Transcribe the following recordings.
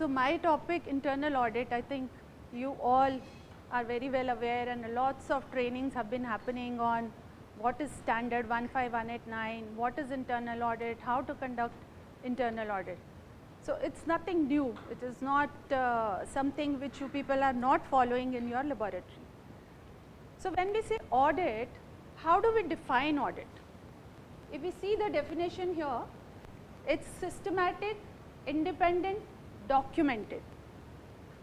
So my topic, internal audit, I think you all are very well aware, and lots of trainings have been happening on what is standard 15189, what is internal audit, how to conduct internal audit. So it's nothing new, it is not something which you people are not following in your laboratory. So when we say audit, how do we define audit? If we see the definition here, it's systematic, independent, documented.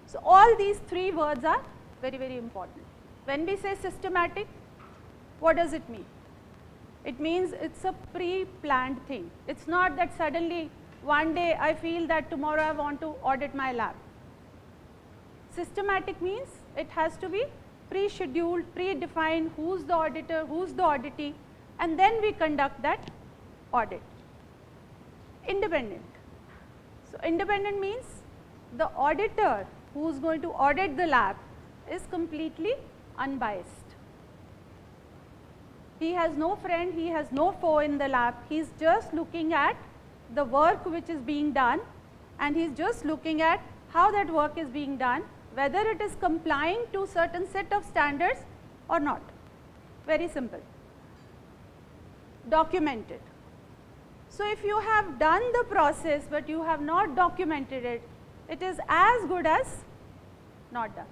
So all these three words are very, very important. When we say systematic, what does it mean? It means it's a pre-planned thing. It's not that suddenly one day I feel that tomorrow I want to audit my lab. Systematic means it has to be pre-scheduled, pre-defined, who's the auditor, who's the auditee, and then we conduct that audit. Independent. So independent means the auditor who's going to audit the lab is completely unbiased. He has no friend, he has no foe in the lab, he's just looking at the work which is being done, and he's just looking at how that work is being done, whether it is complying to certain set of standards or not. Very simple. Documented. So if you have done the process but you have not documented it, it is as good as not done.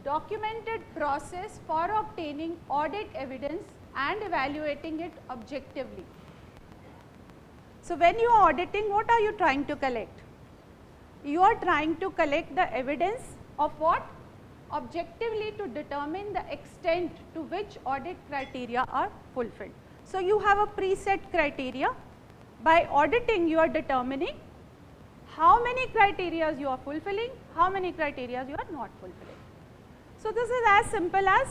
Documented process for obtaining audit evidence and evaluating it objectively. So when you are auditing, what are you trying to collect? You are trying to collect the evidence of what? Objectively, to determine the extent to which audit criteria are fulfilled. So you have a preset criteria. By auditing, you are determining how many criteria you are fulfilling, how many criteria you are not fulfilling. So this is as simple as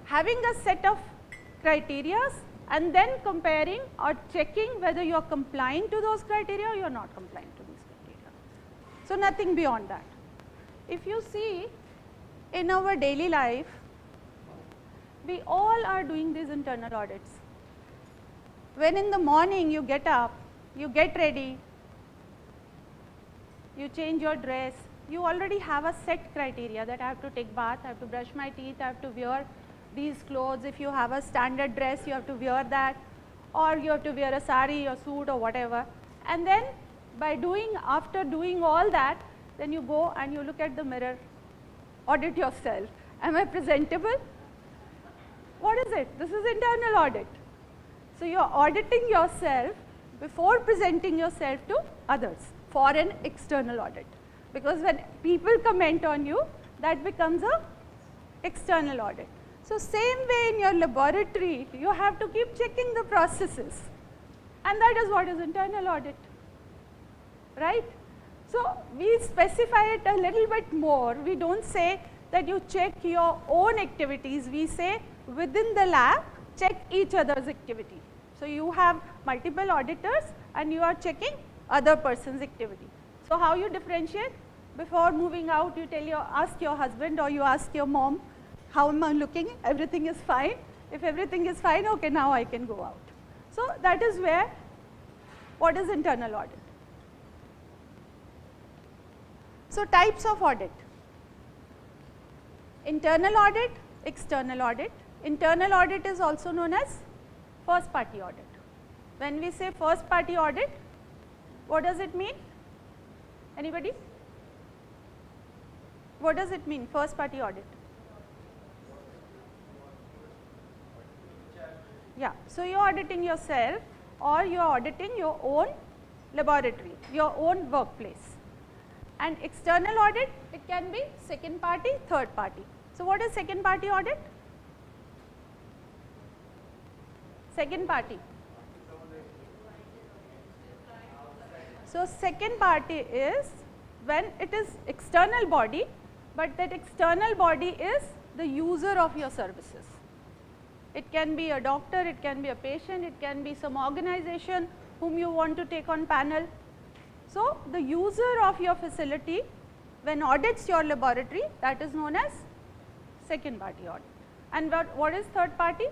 having a set of criteria and then comparing or checking whether you are complying to those criteria or you are not complying to these criteria. So nothing beyond that. If you see in our daily life, we all are doing these internal audits. When in the morning you get up, you get ready, you change your dress, you already have a set criteria that I have to take bath, I have to brush my teeth, I have to wear these clothes. If you have a standard dress, you have to wear that, or you have to wear a sari or suit or whatever. And then after doing all that, then you go and you look at the mirror, audit yourself. Am I presentable? What is it? This is internal audit. So you are auditing yourself before presenting yourself to others for an external audit. Because when people comment on you, that becomes a external audit. So same way in your laboratory, you have to keep checking the processes, and that is what is internal audit, right? So we specify it a little bit more. We don't say that you check your own activities, we say within the lab, check each other's activity. So you have multiple auditors and you are checking other person's activity. So how you differentiate? Before moving out, you ask your husband or you ask your mom, how am I looking? Everything is fine. If everything is fine, okay, now I can go out. So that is where, what is internal audit? So types of audit: internal audit, external audit. Internal audit is also known as first party audit. When we say first party audit, what does it mean? Anybody? What does it mean, first party audit? Yeah, so you are auditing yourself or you are auditing your own laboratory, your own workplace. And external audit, it can be second party, third party. So what is second party audit? Second party. So second party is when it is external body, but that external body is the user of your services. It can be a doctor, it can be a patient, it can be some organization whom you want to take on panel. So the user of your facility, when audits your laboratory, that is known as second party audit. And what is third party?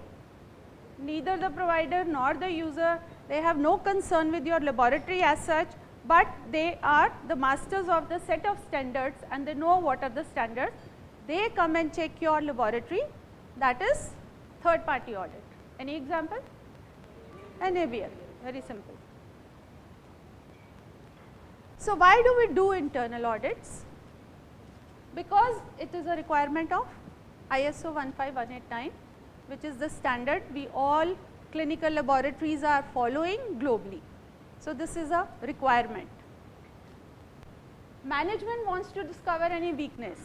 Neither the provider nor the user, they have no concern with your laboratory as such, but they are the masters of the set of standards and they know what are the standards. They come and check your laboratory, that is third party audit. Any example? NABL, very simple. So, why do we do internal audits? Because it is a requirement of ISO 15189, which is the standard we all clinical laboratories are following globally. So, this is a requirement. Management wants to discover any weakness.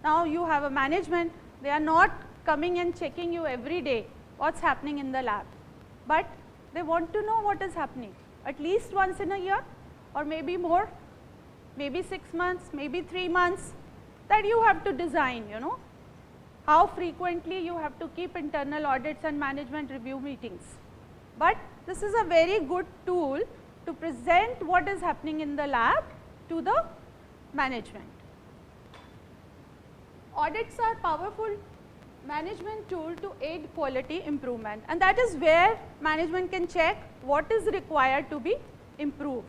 Now, you have a management, they are not coming and checking you every day what is happening in the lab, but they want to know what is happening at least once in a year or maybe more, maybe 6 months, maybe 3 months, that you have to design, how frequently you have to keep internal audits and management review meetings. But this is a very good tool to present what is happening in the lab to the management. Audits are powerful management tool to aid quality improvement, and that is where management can check what is required to be improved.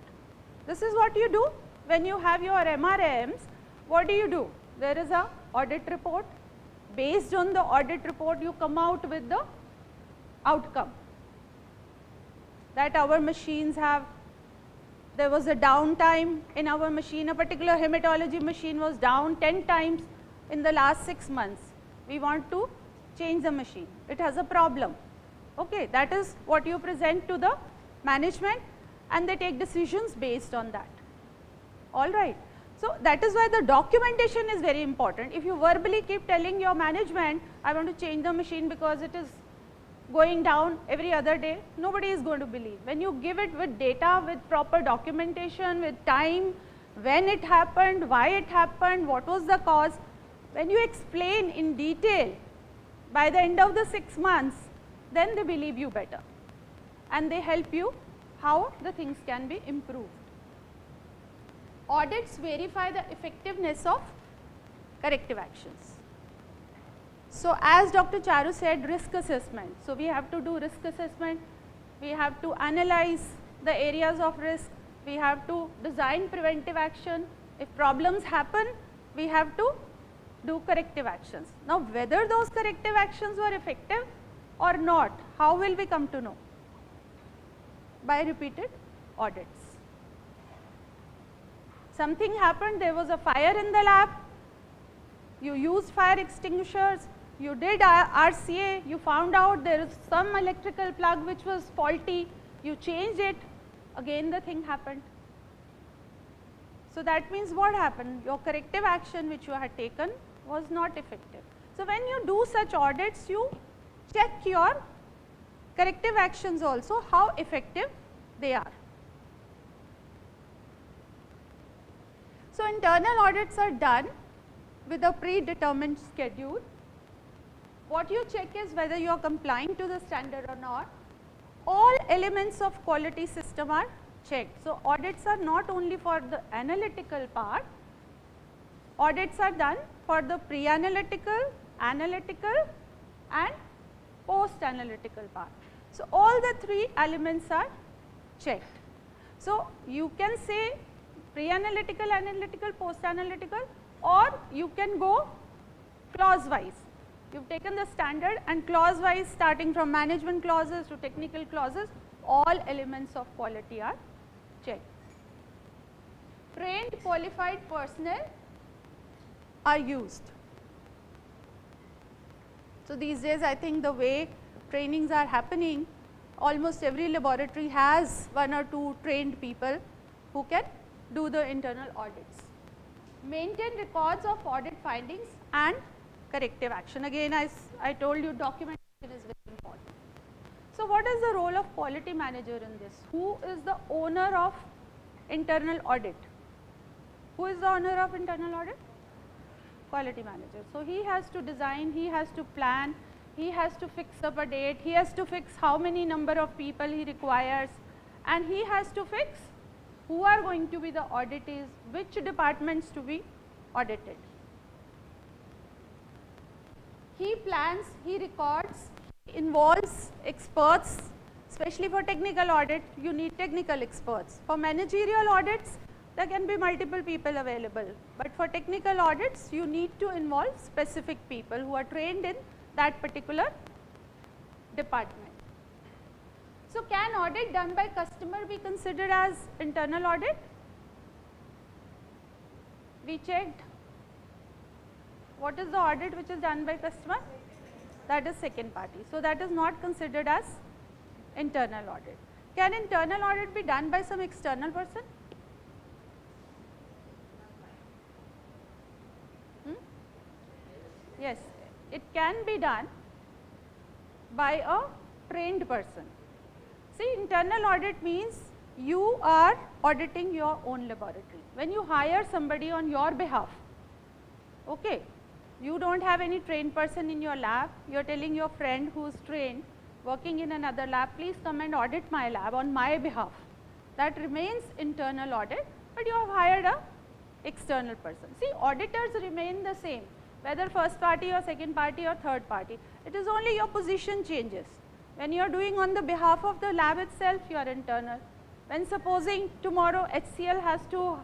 This is what you do when you have your MRAMs. What do? There is a audit report. Based on the audit report, you come out with the outcome that our machines have. There was a downtime in our machine, a particular hematology machine was down 10 times in the last 6 months. We want to change the machine, it has a problem. Okay, that is what you present to the management and they take decisions based on that. All right. So, that is why the documentation is very important. If you verbally keep telling your management, I want to change the machine because it is going down every other day, nobody is going to believe. When you give it with data, with proper documentation, with time, when it happened, why it happened, what was the cause, when you explain in detail, by the end of the 6 months, then they believe you better and they help you how the things can be improved. Audits verify the effectiveness of corrective actions. So, as Dr. Charu said, risk assessment. So, we have to do risk assessment, we have to analyze the areas of risk, we have to design preventive action. If problems happen, we have to do corrective actions. Now, whether those corrective actions were effective or not, how will we come to know? By repeated audits. Something happened, there was a fire in the lab, you used fire extinguishers, you did RCA, you found out there is some electrical plug which was faulty, you changed it, again the thing happened. So, that means what happened? Your corrective action which you had taken was not effective. So, when you do such audits, you check your corrective actions also, how effective they are. So, internal audits are done with a predetermined schedule. What you check is whether you are complying to the standard or not. All elements of quality system are checked. So, audits are not only for the analytical part, audits are done for the pre-analytical, analytical and post-analytical part. So, all the 3 elements are checked. So, you can say pre-analytical, analytical, post-analytical, or you can go clause wise. You have taken the standard and clause wise, starting from management clauses to technical clauses, all elements of quality are checked. Trained qualified personnel are used. So, these days I think the way trainings are happening, almost every laboratory has 1 or 2 trained people who can do the internal audits. Maintain records of audit findings and corrective action. Again, as I told you, documentation is very important. So, what is the role of quality manager in this? Who is the owner of internal audit? Who is the owner of internal audit? Quality manager. So, he has to design, he has to plan, he has to fix up a date, he has to fix how many number of people he requires, and he has to fix who are going to be the auditees, which departments to be audited. He plans, he records, he involves experts, Especially for technical audit, you need technical experts. For managerial audits, there can be multiple people available, but for technical audits, you need to involve specific people who are trained in that particular department. So, can audit done by customer be considered as internal audit? We checked what is the audit which is done by customer? That is second party. So, that is not considered as internal audit. Can internal audit be done by some external person? Yes, it can be done by a trained person. See, internal audit means you are auditing your own laboratory. When you hire somebody on your behalf, okay, you do not have any trained person in your lab, you are telling your friend who is trained working in another lab, please come and audit my lab on my behalf. That remains internal audit, but you have hired a external person. See, auditors remain the same, whether first party or second party or third party. It is only your position changes. When you are doing on the behalf of the lab itself, you are internal. When supposing tomorrow HCL has to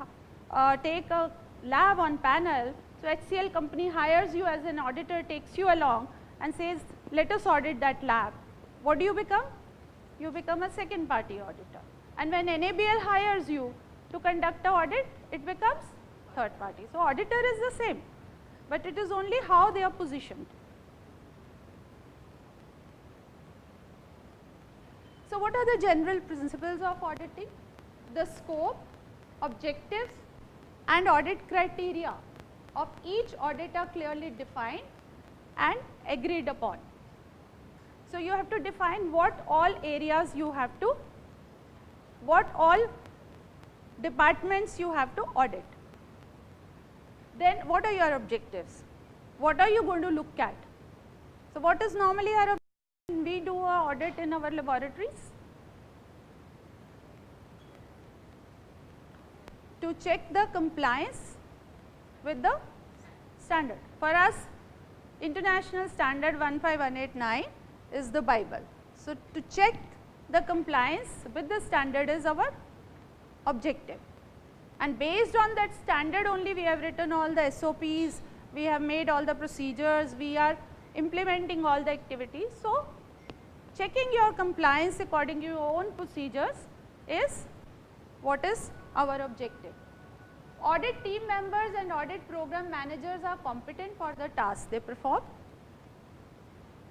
take a lab on panel, so HCL company hires you as an auditor, takes you along and says, let us audit that lab. What do you become? You become a second party auditor. And when NABL hires you to conduct the audit, it becomes third party. So, auditor is the same, but it is only how they are positioned. So, what are the general principles of auditing? The scope, objectives and audit criteria of each audit are clearly defined and agreed upon. So, you have to define what all areas you have to, what all departments you have to audit. Then what are your objectives? What are you going to look at? So, what is normally our objective when we do a audit in our laboratories? To check the compliance with the standard. For us, International Standard 15189 is the Bible. So, to check the compliance with the standard is our objective, and based on that standard only we have written all the SOPs, we have made all the procedures, we are implementing all the activities. So, checking your compliance according to your own procedures is what is our objective. Audit team members and audit program managers are competent for the tasks they perform.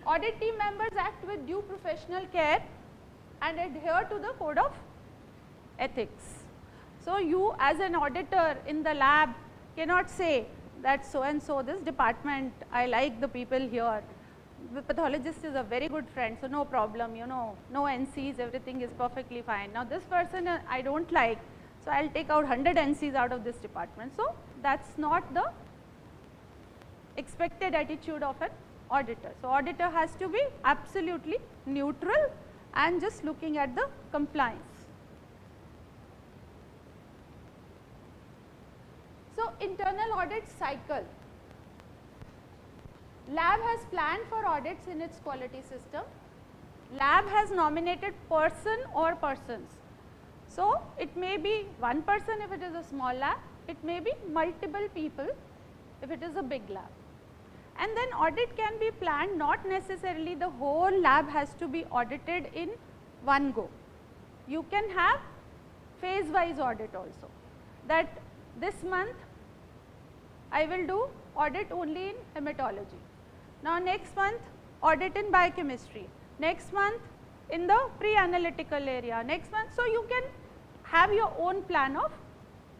Audit team members act with due professional care and adhere to the code of ethics. So, you as an auditor in the lab cannot say that so and so this department, I like the people here, the pathologist is a very good friend, so no problem, you know, no NCs, everything is perfectly fine. Now, this person I do not like, so I will take out 100 NCs out of this department. So, that is not the expected attitude of an auditor. So, auditor has to be absolutely neutral and just looking at the compliance. So, internal audit cycle. Lab has planned for audits in its quality system. Lab has nominated person or persons. So, it may be one person if it is a small lab, it may be multiple people if it is a big lab. And then audit can be planned, not necessarily the whole lab has to be audited in one go. You can have phase wise audit also, that this month I will do audit only in hematology. Now, next month audit in biochemistry, next month in the pre-analytical area, next month. So, you can have your own plan of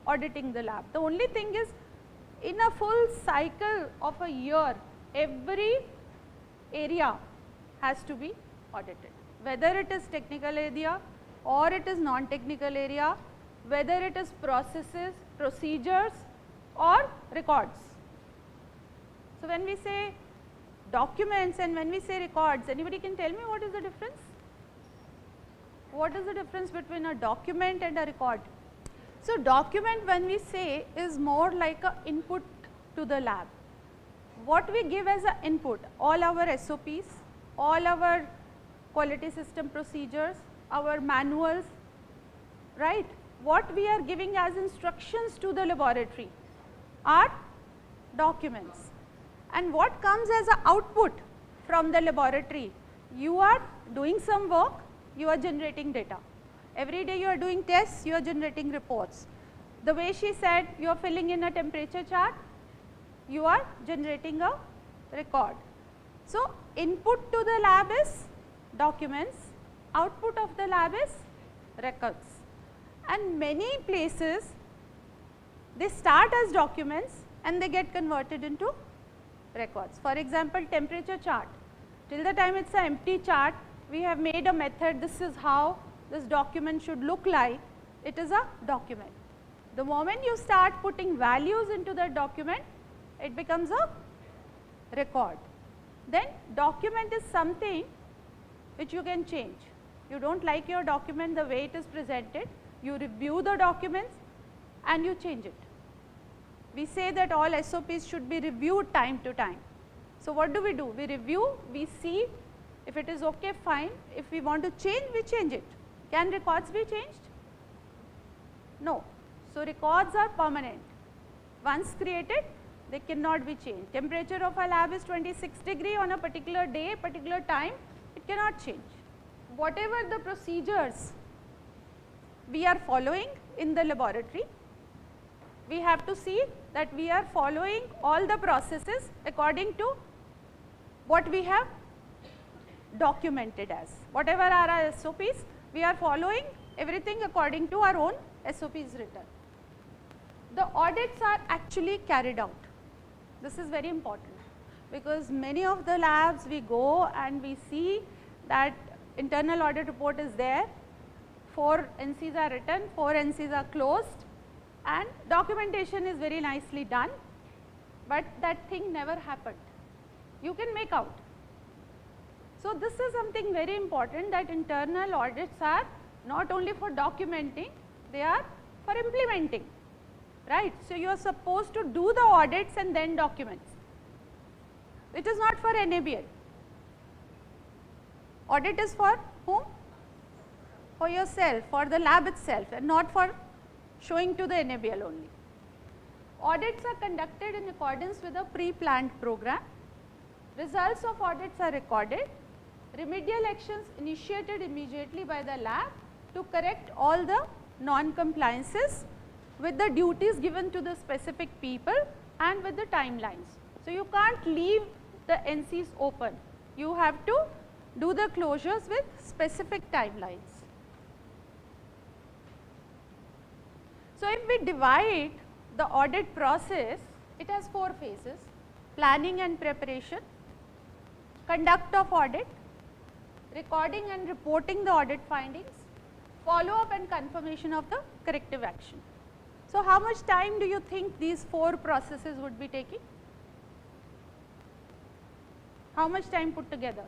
auditing the lab. The only thing is, in a full cycle of a year, every area has to be audited, whether it is technical area or it is non-technical area, whether it is processes, procedures or records. So, when we say documents and when we say records, anybody can tell me what is the difference? What is the difference between a document and a record? So, document when we say is more like a input to the lab. What we give as an input, all our SOPs, all our quality system procedures, our manuals, right? What we are giving as instructions to the laboratory are documents. And what comes as an output from the laboratory? You are doing some work, you are generating data. Every day you are doing tests, you are generating reports. The way she said, you are filling in a temperature chart, you are generating a record. So, input to the lab is documents, output of the lab is records. And many places, they start as documents and they get converted into records. For example, temperature chart. Till the time it is an empty chart, we have made a method, this is how this document should look like, it is a document. The moment you start putting values into that document, it becomes a record. Then document is something which you can change. You do not like your document the way it is presented, you review the documents and you change it. We say that all SOPs should be reviewed time to time. So, what do? We review, we see if it is okay, fine. If we want to change, we change it. Can records be changed? No. So, records are permanent. Once created, they cannot be changed. Temperature of a lab is 26 degree on a particular day, particular time, it cannot change. Whatever the procedures we are following in the laboratory, we have to see that we are following all the processes according to what we have documented as. Whatever are our SOPs, we are following everything according to our own SOPs written. The audits are actually carried out. This is very important because many of the labs we go and we see that internal audit report is there, 4 NCs are written, 4 NCs are closed and documentation is very nicely done, but that thing never happened. You can make out. So, this is something very important, that internal audits are not only for documenting, they are for implementing, right. So, you are supposed to do the audits and then documents. It is not for NABL. Audit is for whom? For yourself, for the lab itself, and not for showing to the NABL only. Audits are conducted in accordance with a pre-planned program. Results of audits are recorded. Remedial actions initiated immediately by the lab to correct all the non-compliances with the duties given to the specific people and with the timelines. So, you can't leave the NCs open. You have to do the closures with specific timelines. So, if we divide the audit process, it has 4 phases: planning and preparation, conduct of audit, recording and reporting the audit findings, follow up and confirmation of the corrective action. So, how much time do you think these 4 processes would be taking? How much time put together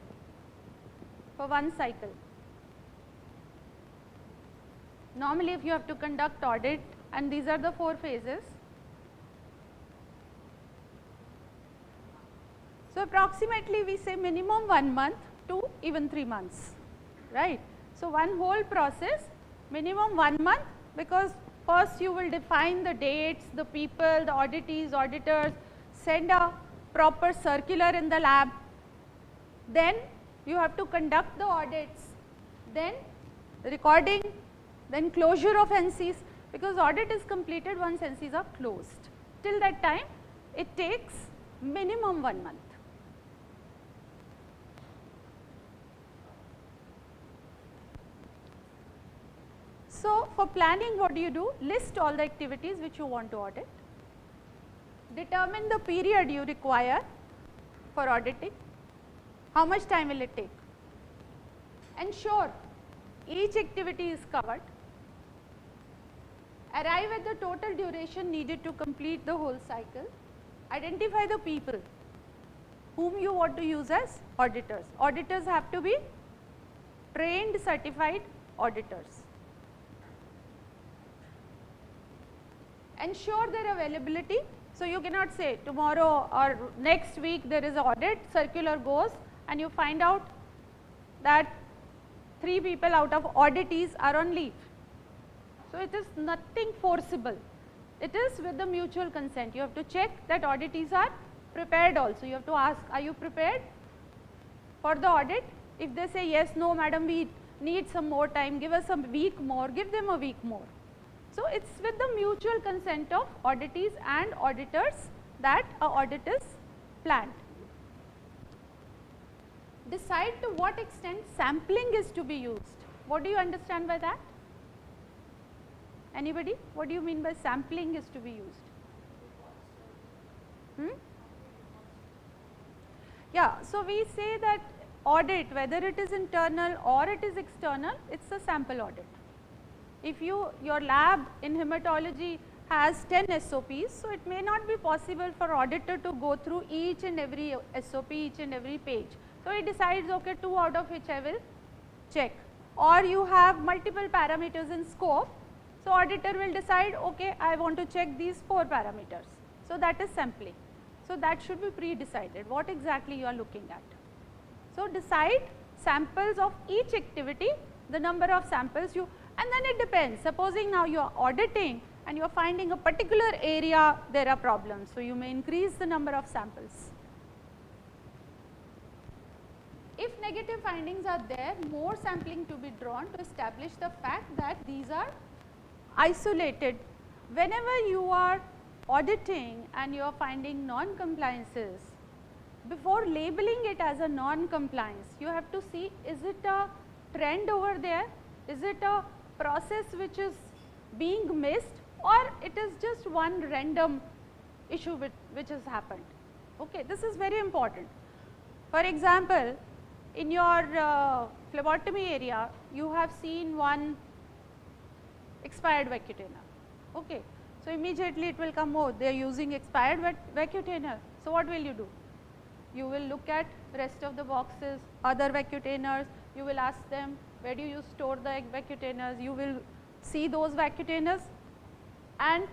for one cycle? Normally, if you have to conduct audit and these are the 4 phases, so approximately we say minimum 1 month to even 3 months, right. So, one whole process minimum 1 month, because first you will define the dates, the people, the auditees, auditors, send a proper circular in the lab, then you have to conduct the audits, then recording, then closure of NCs, because audit is completed once NCs are closed. Till that time it takes minimum 1 month. So, for planning, what do? List all the activities which you want to audit, determine the period you require for auditing, how much time will it take, ensure each activity is covered, arrive at the total duration needed to complete the whole cycle, identify the people whom you want to use as auditors. Auditors have to be trained certified auditors. Ensure their availability. So, you cannot say tomorrow or next week there is an audit, circular goes and you find out that 3 people out of auditees are on leave. So, it is nothing forcible, it is with the mutual consent. You have to check that auditees are prepared also. You have to ask, are you prepared for the audit? If they say yes, no madam, we need some more time, give us a week more, give them a week more. So, it is with the mutual consent of auditees and auditors that a audit is planned. Decide to what extent sampling is to be used. What do you understand by that? Anybody? What do you mean by sampling is to be used? Yeah, so we say that audit, whether it is internal or it is external, it is a sample audit. If your lab in hematology has 10 SOPs, so it may not be possible for auditor to go through each and every SOP, each and every page. So, he decides, okay, 2 out of which I will check, or you have multiple parameters in scope. So, auditor will decide, okay, I want to check these 4 parameters. So, that is sampling. So, that should be pre-decided, what exactly you are looking at. So, decide samples of each activity, the number of samples you, and then it depends. Supposing now you are auditing and you are finding a particular area there are problems. So, you may increase the number of samples. If negative findings are there, more sampling to be drawn to establish the fact that these are isolated. Whenever you are auditing and you are finding non-compliances, before labeling it as a non-compliance, you have to see, is it a trend over there, is it a process which is being missed, or it is just one random issue which has happened. Okay, this is very important. For example, in your phlebotomy area, you have seen one expired vacutainer. Okay. So, immediately it will come, oh, they are using expired vacutainer. So, what will you do? You will look at rest of the boxes, other vacutainers, you will ask them, where do you store the vacutainers? You will see those vacutainers, and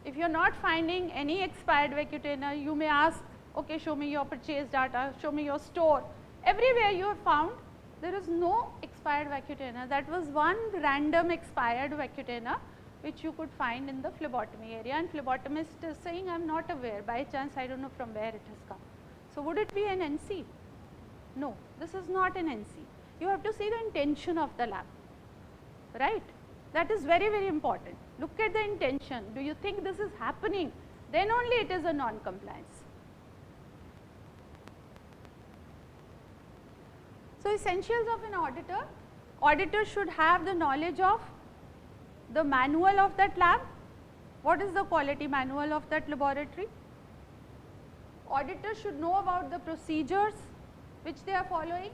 if you are not finding any expired vacutainer, you may ask, okay, show me your purchase data, show me your store. Everywhere you have found there is no expired vacutainer. That was one random expired vacutainer which you could find in the phlebotomy area, and phlebotomist is saying, I am not aware, by chance I do not know from where it has come. So, would it be an NC? No, this is not an NC. You have to see the intention of the lab, right? That is very, very important. Look at the intention. Do you think this is happening? Then only it is a non-compliance. So, essentials of an auditor. Auditor should have the knowledge of the manual of that lab. What is the quality manual of that laboratory? Auditor should know about the procedures which they are following.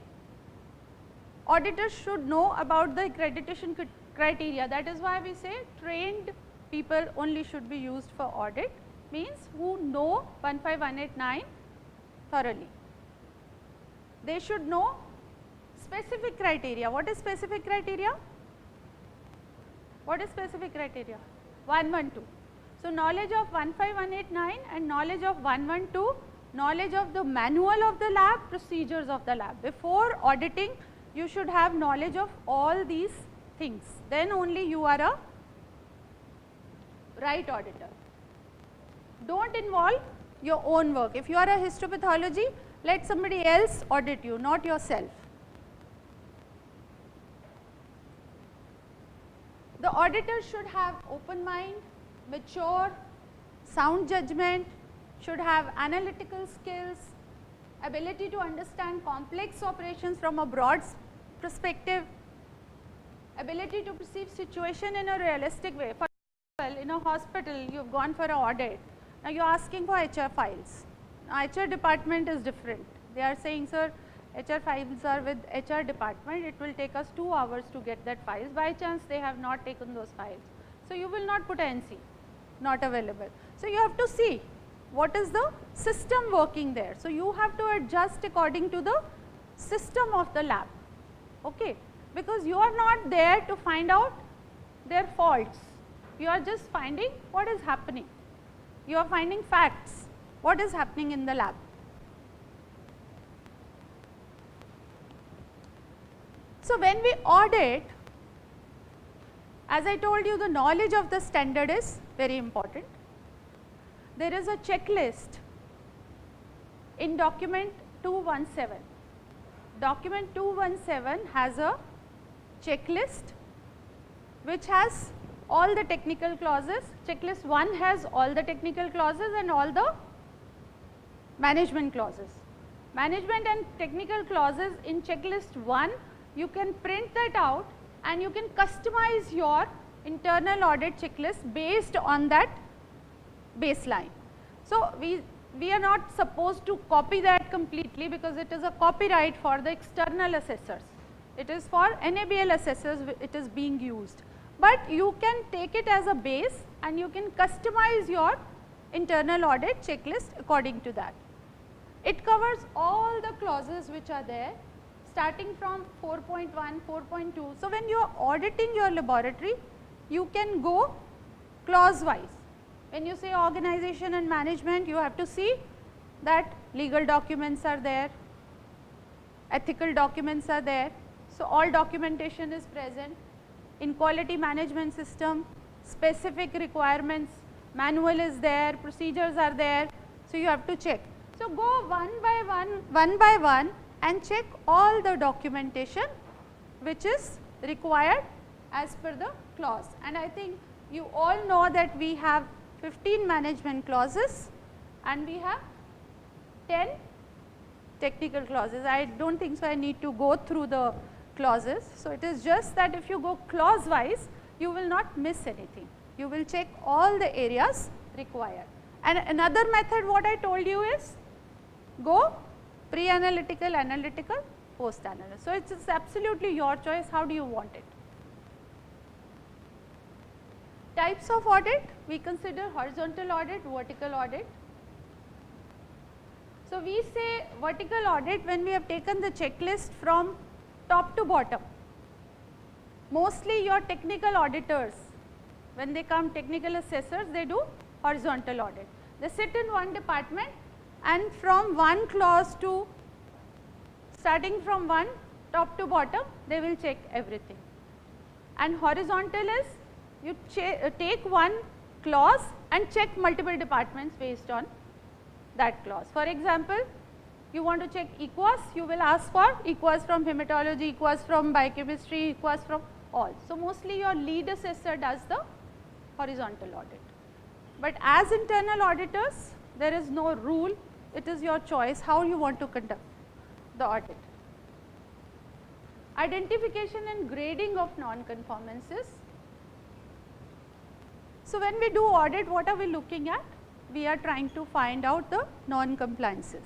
Auditors should know about the accreditation criteria. That is why we say trained people only should be used for audit, means who know 15189 thoroughly. They should know specific criteria. What is specific criteria? What is specific criteria? 112. So, knowledge of 15189 and knowledge of 112, knowledge of the manual of the lab, procedures of the lab. Before auditing, you should have knowledge of all these things. Then only you are a right auditor. Do not involve your own work. If you are a histopathology, let somebody else audit you, not yourself. The auditor should have open mind, mature, sound judgment, should have analytical skills, ability to understand complex operations from a broad perspective, ability to perceive situation in a realistic way. For example, in a hospital you have gone for an audit, now you are asking for HR files. Now, HR department is different. They are saying, sir, HR files are with HR department, it will take us 2 hours to get that files. By chance they have not taken those files. So, you will not put NC, not available. So, you have to see what is the system working there. So, you have to adjust according to the system of the lab, okay? Because you are not there to find out their faults, you are just finding what is happening. You are finding facts, what is happening in the lab. So, when we audit, as I told you, the knowledge of the standard is very important. There is a checklist in document 217. Document 217 has a checklist which has all the technical clauses. Checklist 1 has all the technical clauses and all the management clauses. Management and technical clauses in checklist 1, you can print that out and you can customize your internal audit checklist based on that baseline. So, we are not supposed to copy that completely because it is a copyright for the external assessors. It is for NABL assessors it is being used, but you can take it as a base and you can customize your internal audit checklist according to that. It covers all the clauses which are there starting from 4.1, 4.2. So, when you are auditing your laboratory, you can go clause wise. When you say organization and management, you have to see that legal documents are there, ethical documents are there. So, all documentation is present. In quality management system, specific requirements, manual is there, procedures are there. So, you have to check. So, go one by one and check all the documentation which is required as per the clause. And I think you all know that we have 15 management clauses and we have 10 technical clauses. I do not think so I need to go through the clauses. So, it is just that if you go clause wise, you will not miss anything. You will check all the areas required. And another method what I told you is go pre-analytical, analytical, post-analytical. So, it is absolutely your choice, how do you want it. Types of audit, we consider horizontal audit, vertical audit. So, we say vertical audit when we have taken the checklist from top to bottom. Mostly your technical auditors, when they come technical assessors, they do horizontal audit. They sit in one department and from one clause to starting from one top to bottom, they will check everything. And horizontal is you take one clause and check multiple departments based on that clause. For example, you want to check EQUAS, you will ask for EQUAS from hematology, EQUAS from biochemistry, EQUAS from all. So, mostly your lead assessor does the horizontal audit. But as internal auditors, there is no rule, it is your choice how you want to conduct the audit. Identification and grading of non-conformances. So, when we do audit, what are we looking at? We are trying to find out the non-compliances.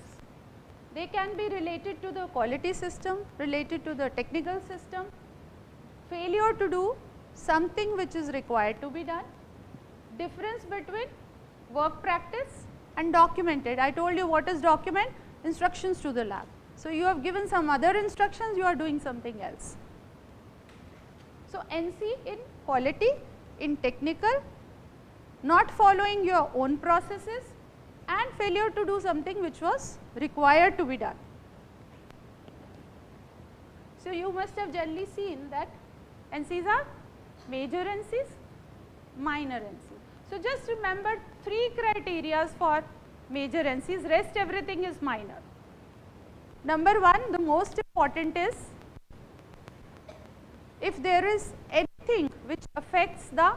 They can be related to the quality system, related to the technical system, failure to do something which is required to be done, difference between work practice and documented. I told you what is document? Instructions to the lab. So, you have given some other instructions, you are doing something else. So, NC in quality, in technical, not following your own processes and failure to do something which was required to be done. So, you must have generally seen that NCs are major NCs, minor NCs. So, just remember 3 criteria for major NCs, rest everything is minor. Number 1, the most important is if there is anything which affects the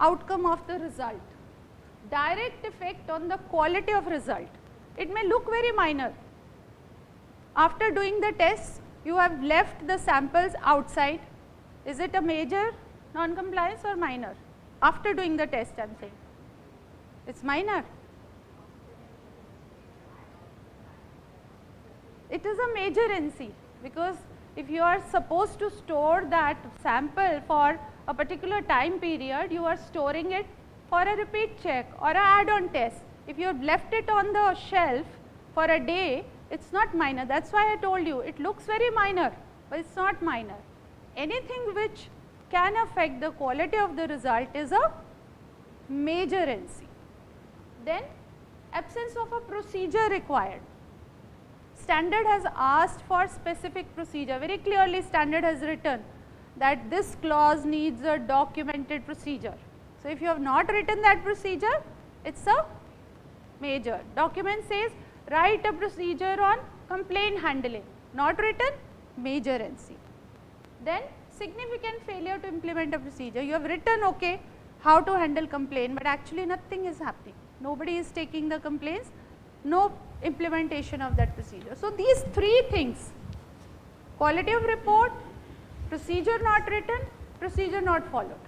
outcome of the result, direct effect on the quality of result. It may look very minor. After doing the tests, you have left the samples outside. Is it a major non-compliance or minor? After doing the test, I am saying. It is minor. It is a major NC because if you are supposed to store that sample for a particular time period, you are storing it for a repeat check or a add-on test. If you have left it on the shelf for a day, it is not minor. That is why I told you it looks very minor, but it is not minor. Anything which can affect the quality of the result is a major NC. Then absence of a procedure required. Standard has asked for specific procedure, very clearly standard has written that this clause needs a documented procedure. So, if you have not written that procedure, it is a major. Document says write a procedure on complaint handling, not written, major NC. Then significant failure to implement a procedure, you have written okay how to handle complaint, but actually nothing is happening, nobody is taking the complaints, no implementation of that procedure. So, these three things, quality of report, procedure not written, procedure not followed,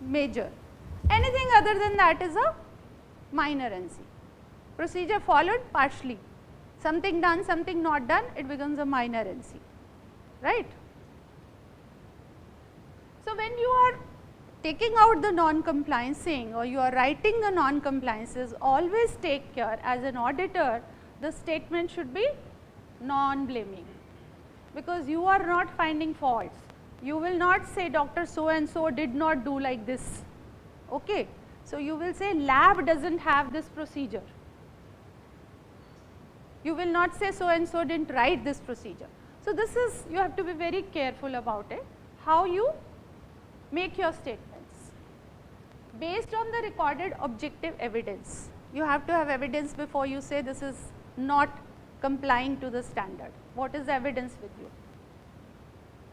major. Anything other than that is a minor NC. Procedure followed partially, something done, something not done, it becomes a minor NC, right. So, when you are taking out the non-compliancing or you are writing the non-compliances, always take care as an auditor, the statement should be non-blaming, because you are not finding faults. You will not say Dr. So and so did not do like this, okay. So, you will say lab does not have this procedure. You will not say so and so did not write this procedure. So, this is, you have to be very careful about it, how you make your statements. Based on the recorded objective evidence, you have to have evidence before you say this is not complying to the standard. What is the evidence with you?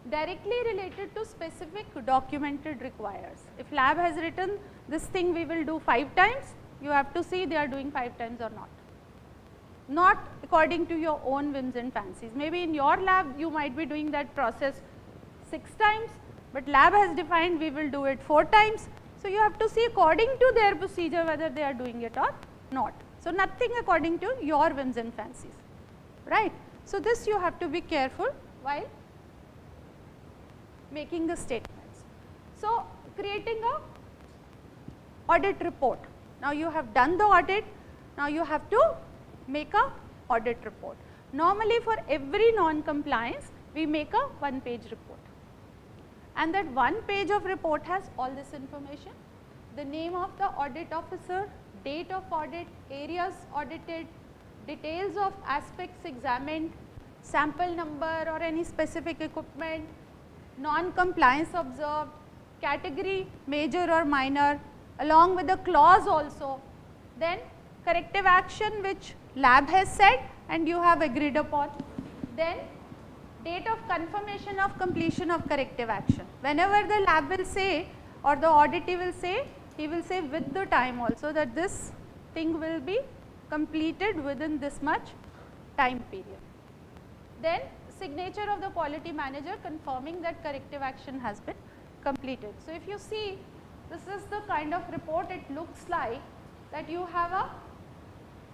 Directly related to specific documented requires. If lab has written this thing we will do 5 times, you have to see they are doing 5 times or not. Not according to your own whims and fancies. Maybe in your lab you might be doing that process 6 times, but lab has defined we will do it 4 times. So, you have to see according to their procedure whether they are doing it or not. So, nothing according to your whims and fancies, right. So, this you have to be careful while making the statements. So, creating a audit report. Now, you have done the audit, now you have to make a audit report. Normally, for every non-compliance, we make a 1-page report, and that 1 page of report has all this information: the name of the audit officer, date of audit, areas audited, details of aspects examined, sample number or any specific equipment, non-compliance observed, category major or minor, along with the clause also, then corrective action which lab has said and you have agreed upon, then date of confirmation of completion of corrective action. Whenever the lab will say or the auditee will say, he will say with the time also that this thing will be completed within this much time period. Then signature of the quality manager confirming that corrective action has been completed. So, if you see, this is the kind of report it looks like, that you have a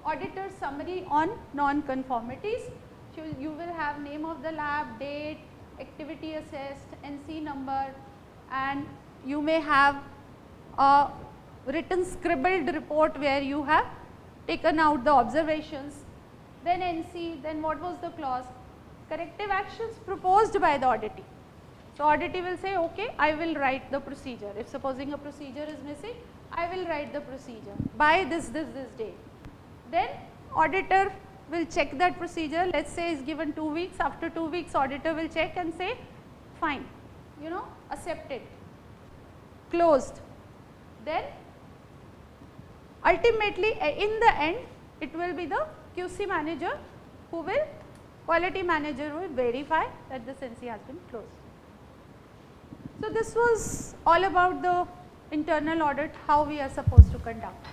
auditor summary on non-conformities. You will have name of the lab, date, activity assessed, NC number, and you may have a written scribbled report where you have taken out the observations, then NC, then what was the clause, corrective actions proposed by the auditee. So, auditee will say okay, I will write the procedure. If supposing a procedure is missing, I will write the procedure by this date. Then auditor will check that procedure, let us say is given 2 weeks, after 2 weeks auditor will check and say fine, accepted, closed. Then ultimately in the end it will be the QC manager who will, quality manager will verify that this NC has been closed. So, this was all about the internal audit, how we are supposed to conduct.